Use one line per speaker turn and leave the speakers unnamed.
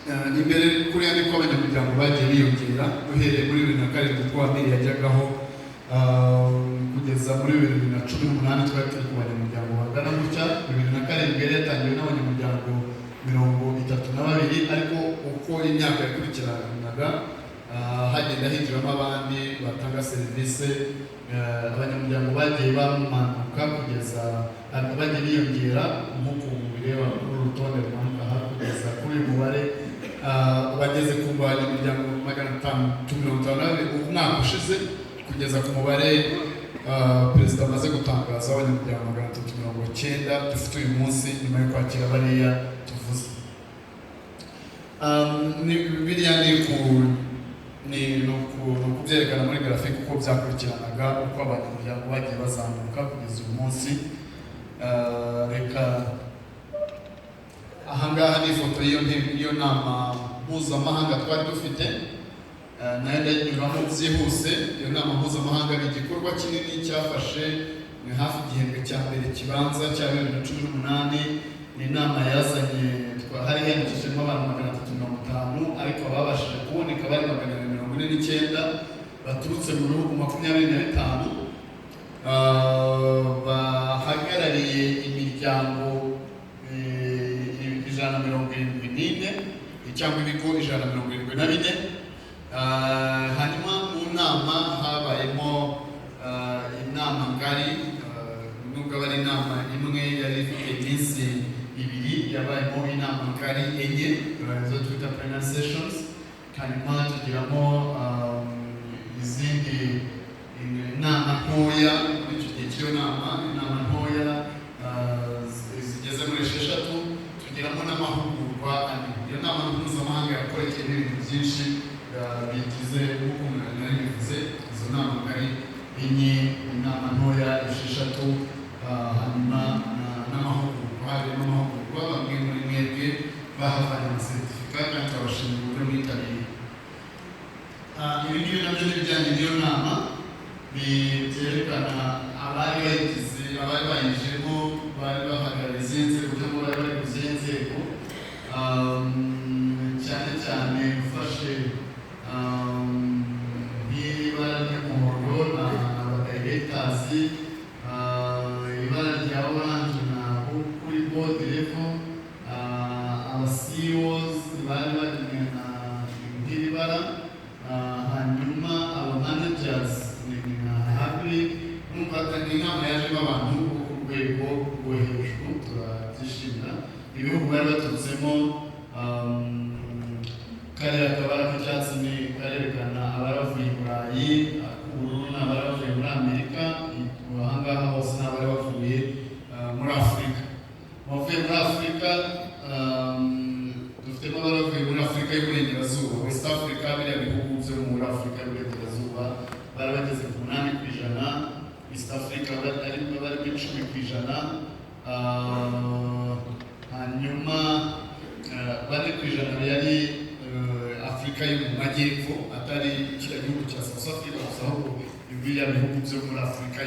imbere kuri andi ko abanyamuryango bagiye biyongera uhereye muri 2007 ubwo Amiri yajyagaho kugeza muri 2018 twari turi ku banyamuryango bagana gutya. 2007 yari yatangiwe n'abanyamuryango 32, ariko uko imyaka yakurikiranaga hagenda hinjiramo abandi batanga serivisi, abanyamuryango bagiye bamanuka kugeza bagiye biyongera nk'uko bireba kuri urutonde rumanuka kugeza kuri uyu mubare bageze ku banyamuryango 552 umwaka ushize, kugeza ku mubare perezida amaze gutangaza abanyamuryango 390 dufite uyu munsi nyuma yo kwakira bariya tuvuze. Biriya ni kubyerekana muri grafike uko byakurikiranaga uko abanyamuryango bagiye bazamuka kugeza uyu munsi. Reka ahangaha ni ifoto y'iyo nama mpuzamahanga twari dufite, nayo ndayinyuramo byihuse. Iyo nama mpuzamahanga ni igikorwa kinini cyafashe hafi igihembwe cya mbere kibanza cya 2018. Ni inama yazanye hari hiyandikishijemo abantu 350, ariko ababashije kuboneka bari 449 baturutse mu bihugu 25, bahagarariye imiryango 174 cyangwa ibigo 174. Hanyuma mu nama habayemo inama ngari, nubwo ari inama imwe yari ifite iminsi 2, yabayemo inama ngari 4 zo twita plenary sessions. Hanyuma tugiramo izindi inama ntoya muri icyo gihe cy'iyo nama, inama ntoya zigeze muri 6, tugiramo n'amahugurwa. Iyo nama mpuzamahanga yakorekeye ibintu byinshi bigize nk'uko nari bivuze, izo nama ngari 4, inama ntoya 6, hanyuma n'amahugurwa. Harimo amahugurwa bamwe muri mwebwe bahavanye amasertifika kandi abashimira uburyo mwitabiriye. Ibi ngibi nabyo n'ibijyanye n'iyo nama byerekana abari bayinjiyemo, bari bahagarariye izi nzego cyangwa bari bari ku zihe nzego, cyane cyane ufashe nk'ibara ry'umuhondo na directors, ibara rya orange na kuri board level, aba CEOs bari bari na iri bara, hanyuma aba managers ni happy. Numva kandi inama yajemo abantu ku rwego rwo hejuru, turabyishimira. Ibihugu bari baturutsemo, kariya kabara k'icyatsi ni karerekana abari bavuye i Burayi, ubururu ni abari bavuye muri Amerika, ahangaha hose ni abari bavuye muri Afurika. Bavuye muri Afurika dufitemo abari bavuye muri Afurika y'Uburengerazuba, West Africa, biriya bihugu byo muri Afurika y'Uburengerazuba bari bageze ku 8%, East Africa bari muri 10%, hanyuma 4% yari Afurika yo mu Majyepfo, atari kiriya gihugu cya South Africa gusa, ahubwo biriya bihugu byo muri Afurika